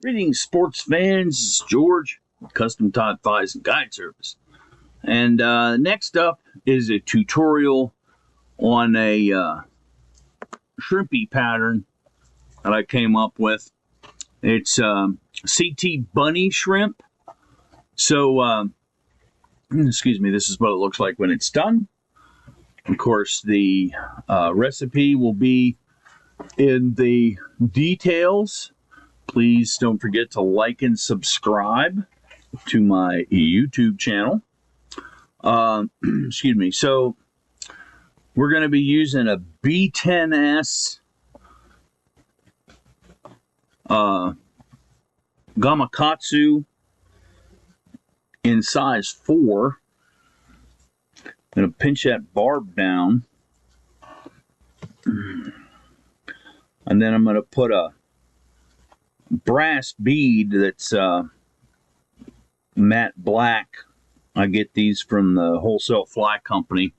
Greetings, sports fans. This is George, Custom Taught Fies and Guide Service. And next up is a tutorial on a shrimpy pattern that I came up with. It's CT bunny shrimp. So, excuse me, this is what it looks like when it's done. Of course, the recipe will be in the details. Please don't forget to like and subscribe to my YouTube channel. Excuse me. So we're going to be using a B10S Gamakatsu in size 4. I'm going to pinch that barb down. And then I'm going to put a brass bead that's matte black. I get these from the wholesale fly company.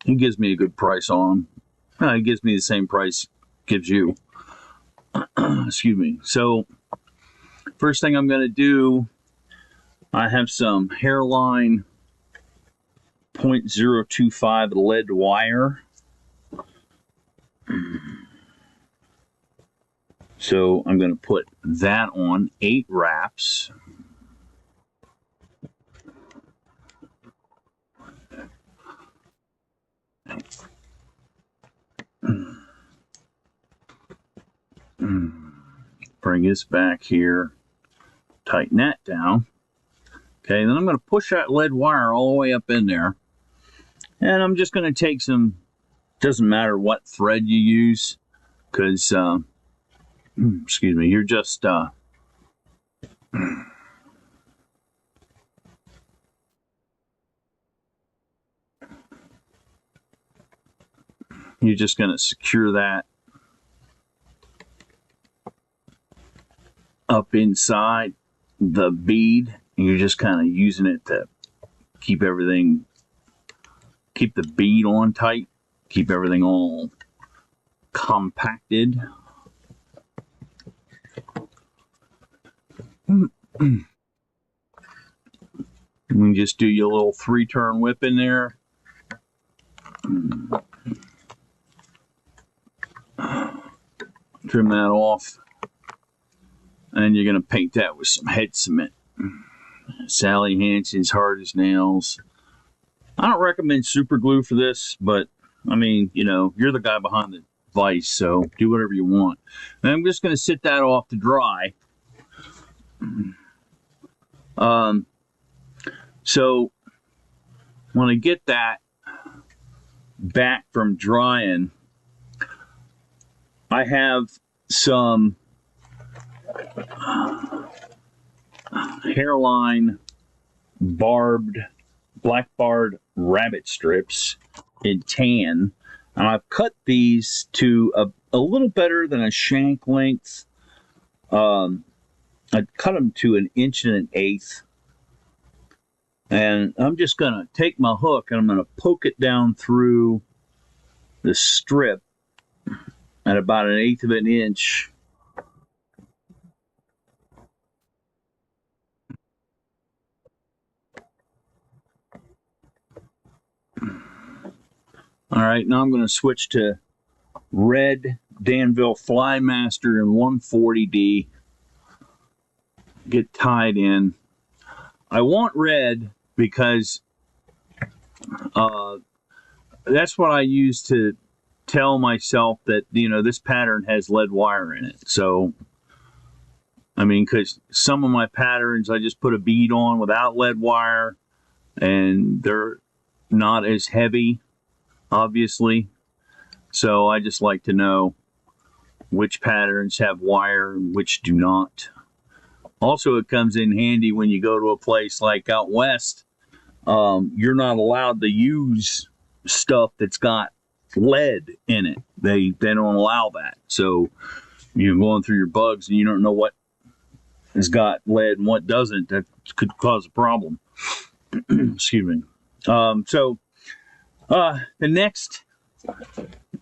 He gives me a good price on them. He gives me the same price gives you. Excuse me. So first thing I'm going to do, I have some Hareline 0.025 lead wire. So I'm going to put that on 8 wraps. Bring this back here. Tighten that down. Okay, then I'm going to push that lead wire all the way up in there. And I'm just going to take some, doesn't matter what thread you use, because excuse me, you're just you're just going to secure that up inside the bead. You're just kind of using it to keep everything, keep the bead on tight, keep everything all compacted. You just do your little 3-turn whip in there. Trim that off. And you're going to paint that with some head cement. Sally Hansen's Hard as Nails. I don't recommend super glue for this, but I mean, you know, you're the guy behind the device, so do whatever you want. And I'm just going to sit that off to dry. So when I get that back from drying, I have some Hareline black barred rabbit strips in tan, and I've cut these to a little better than a shank length. I cut them to 1 1/8 inches, and I'm just going to take my hook and I'm going to poke it down through the strip at about 1/8 of an inch. All right, now I'm going to switch to red Danville Flymaster in 140D. Get tied in. I want red because that's what I use to tell myself that, you know, this pattern has lead wire in it. So, I mean, because some of my patterns I just put a bead on without lead wire, and they're not as heavy, obviously. So I just like to know which patterns have wire and which do not. Also, it comes in handy when you go to a place like out west. You're not allowed to use stuff that's got lead in it. They don't allow that. So you're going through your bugs and you don't know what has got lead and what doesn't. That could cause a problem. Excuse me. So the next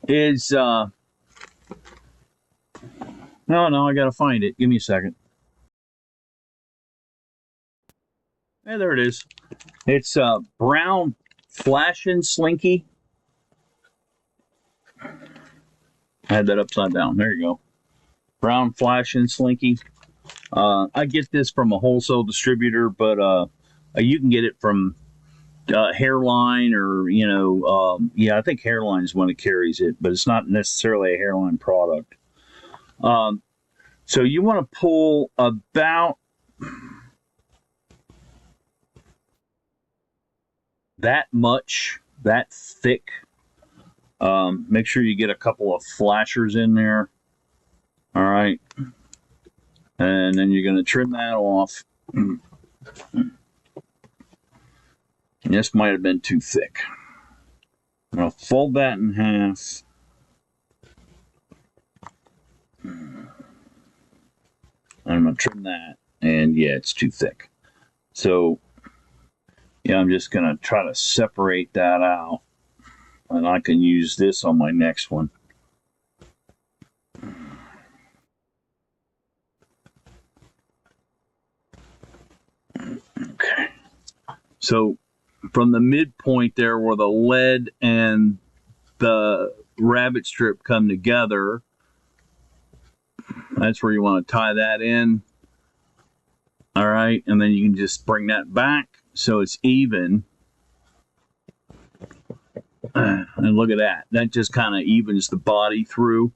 is No, I gotta find it. Give me a second. Hey, there it is. It's brown Flash-N-Slinky. I had that upside down. There you go. Brown Flash-N-Slinky. I get this from a wholesale distributor, but you can get it from Hareline, or yeah, I think Hareline is one that carries it, but it's not necessarily a Hareline product. So you want to pull about that much, that thick. Make sure you get a couple of flashers in there. All right. And then you're going to trim that off. This might have been too thick. I'm going to fold that in half. I'm going to trim that. And yeah, it's too thick. So yeah, I'm just going to try to separate that out. And I can use this on my next one. Okay. So from the midpoint there where the lead and the rabbit strip come together, that's where you want to tie that in. All right. And then you can just bring that back so it's even. And look at that. That just kind of evens the body through.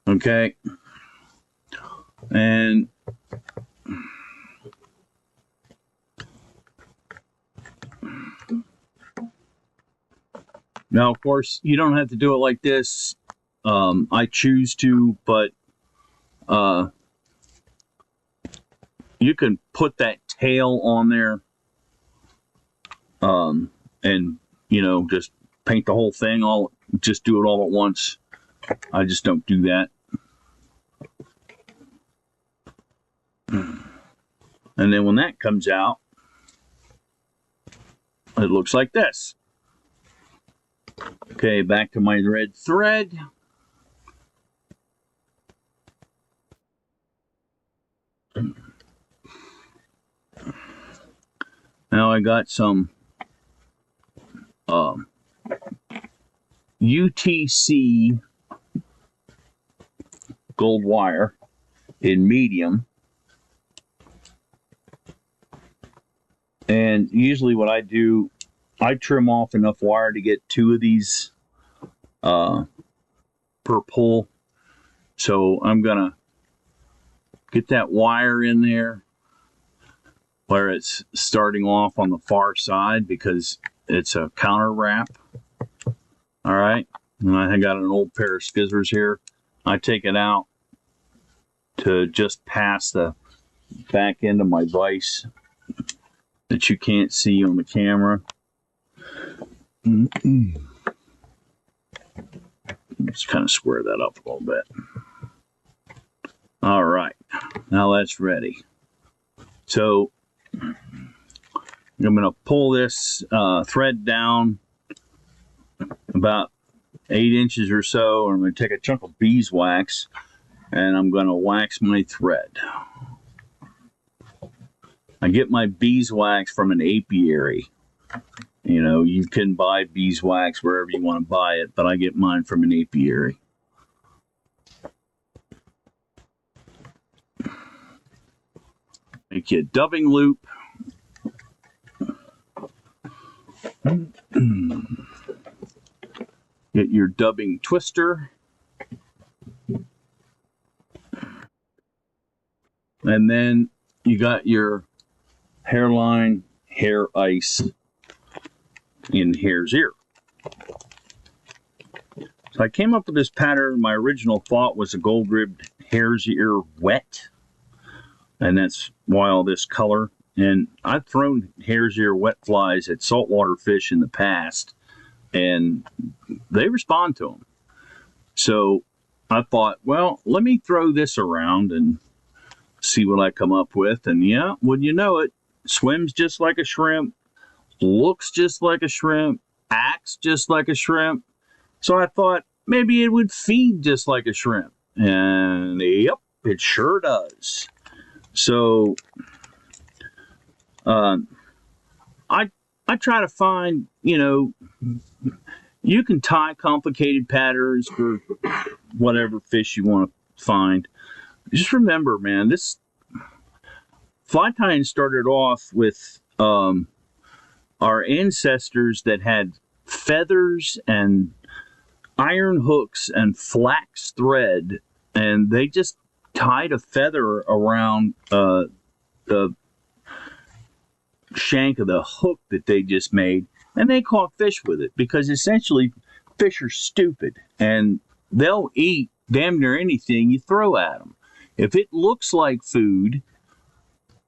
Okay. And now, of course, you don't have to do it like this. I choose to, but you can put that tail on there. And just paint the whole thing, just do it all at once. I just don't do that. And then when that comes out, it looks like this. Okay, back to my red thread. Now I got some UTC gold wire in medium. And usually what I do, I trim off enough wire to get 2 of these per pull. So I'm going to get that wire in there where it's starting off on the far side because it's a counter wrap. All right. And I got an old pair of scissors here. I take it out to just pass the back end of my vise that you can't see on the camera. Just kind of square that up a little bit. All right. Now that's ready. So I'm going to pull this thread down about 8 inches or so. I'm going to take a chunk of beeswax and I'm going to wax my thread. I get my beeswax from an apiary. You can buy beeswax wherever you want to buy it, but I get mine from an apiary. Make you a dubbing loop. Get your dubbing twister. And then you got your Hareline hair ice in Hare's ear. So I came up with this pattern. My original thought was a gold-ribbed Hare's ear wet. And that's why all this color. And I've thrown Hare's ear wet flies at saltwater fish in the past, and they respond to them. So I thought, well, let me throw this around and see what I come up with. And yeah, wouldn't you know it, swims just like a shrimp, looks just like a shrimp, acts just like a shrimp. So I thought, maybe it would feed just like a shrimp. And yep, it sure does. So I try to find, you can tie complicated patterns for whatever fish you want to find. Just remember, man, this fly tying started off with our ancestors that had feathers and iron hooks and flax thread, and they just tied a feather around the shank of the hook that they just made, and they caught fish with it, because essentially fish are stupid and they'll eat damn near anything you throw at them. If it looks like food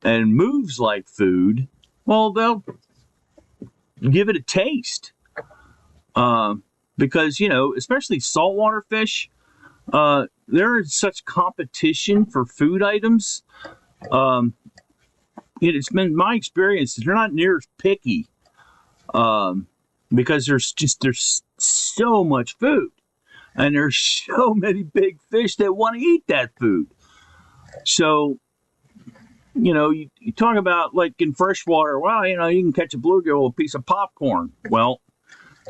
and moves like food, well, they'll give it a taste. Because, especially saltwater fish, there is such competition for food items. It's been my experience that they're not near as picky, because there's so much food, and there's so many big fish that want to eat that food. So, you talk about, like, in freshwater, well, you can catch a bluegill with a piece of popcorn. Well,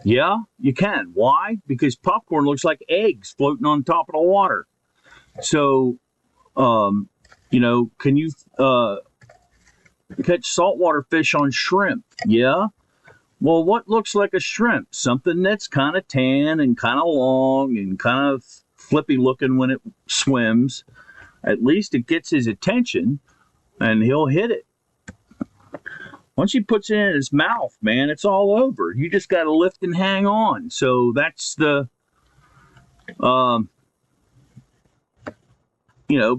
yeah, you can. Why? Because popcorn looks like eggs floating on top of the water. So, can you catch saltwater fish on shrimp? Yeah. Well, what looks like a shrimp? Something that's kind of tan and kind of long and kind of flippy looking when it swims. At least it gets his attention, and he'll hit it. Once he puts it in his mouth, man, it's all over. You just got to lift and hang on. So that's the,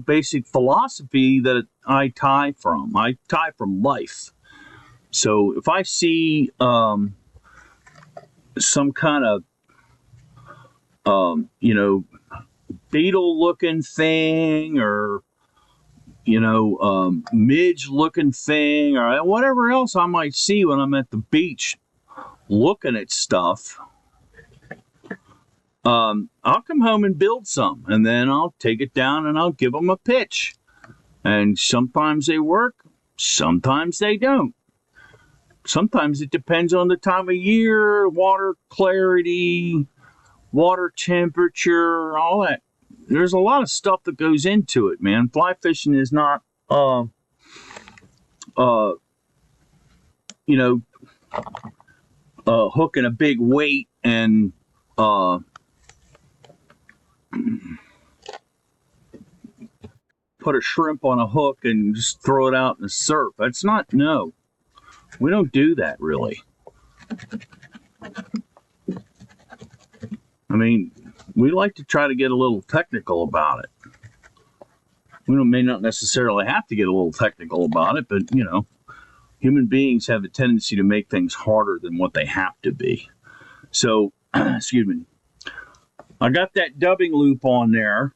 basic philosophy that I tie from. I tie from life. So if I see some kind of, beetle-looking thing, or midge-looking thing, or whatever else I might see when I'm at the beach looking at stuff, I'll come home and build some, and then I'll take it down and I'll give them a pitch. And sometimes they work, sometimes they don't. Sometimes it depends on the time of year, water clarity, water temperature, all that. There's a lot of stuff that goes into it, man. Fly fishing is not, hooking a big weight and put a shrimp on a hook and just throw it out in the surf. That's not, no. We don't do that, really. I mean, we like to try to get a little technical about it. We may not necessarily have to get a little technical about it, but, human beings have a tendency to make things harder than what they have to be. So, excuse me. I got that dubbing loop on there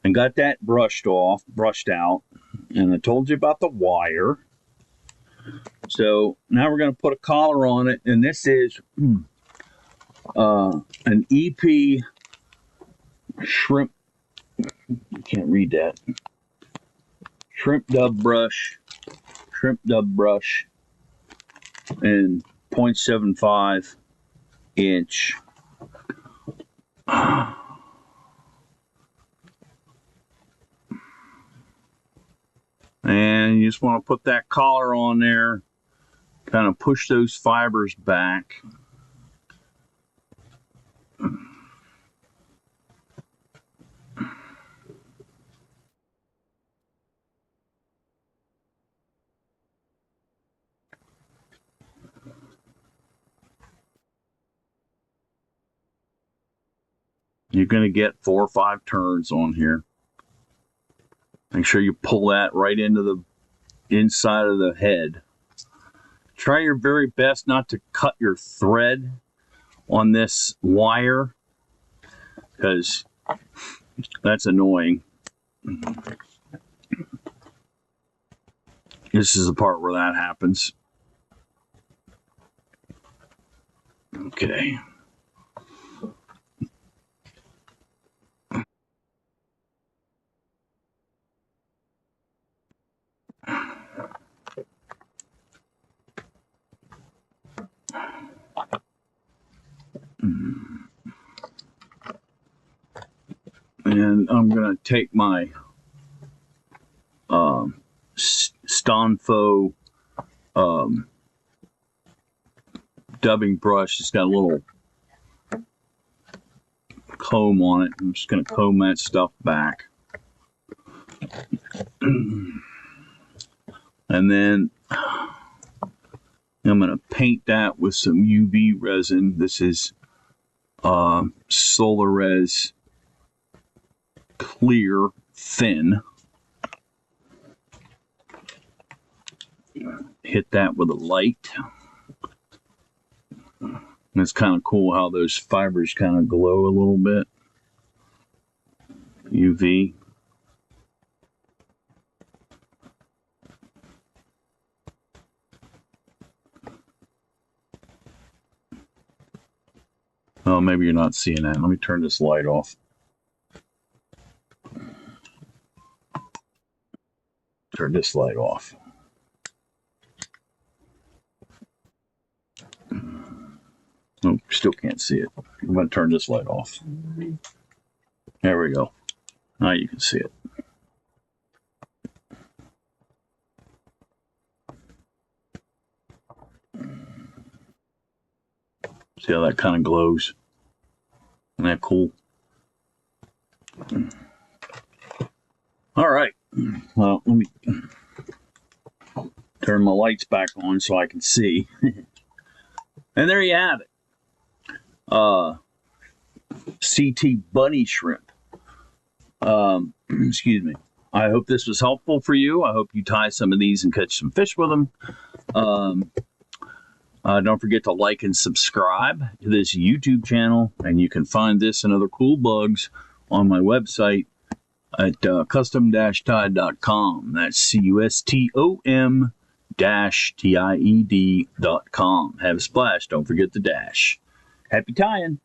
and got that brushed out. And I told you about the wire. So now we're going to put a collar on it. And this is an EP shrimp. You can't read that. Shrimp dub brush and 0.75 inch. And you just want to put that collar on there, kind of push those fibers back. You're going to get 4 or 5 turns on here. Make sure you pull that right into the inside of the head. Try your very best not to cut your thread on this wire, because that's annoying. This is the part where that happens. Okay. And I'm going to take my Stonfo dubbing brush. It's got a little comb on it. I'm just going to comb that stuff back. And then I'm going to paint that with some UV resin. This is Solarez Clear Thin. Hit that with a light. And it's kind of cool how those fibers kind of glow a little bit. UV. Oh, maybe you're not seeing that. Let me turn this light off. Turn this light off. Oh, still can't see it. I'm going to turn this light off. There we go. Now you can see it. See how that kind of glows? Isn't that cool? All right. Well, let me turn my lights back on so I can see. And there you have it. CT bunny shrimp. Excuse me. I hope this was helpful for you. I hope you tie some of these and catch some fish with them. Don't forget to like and subscribe to this YouTube channel, and you can find this and other cool bugs on my website at custom-tied.com. That's custom-tied.com. Have a splash. Don't forget the dash. Happy tying.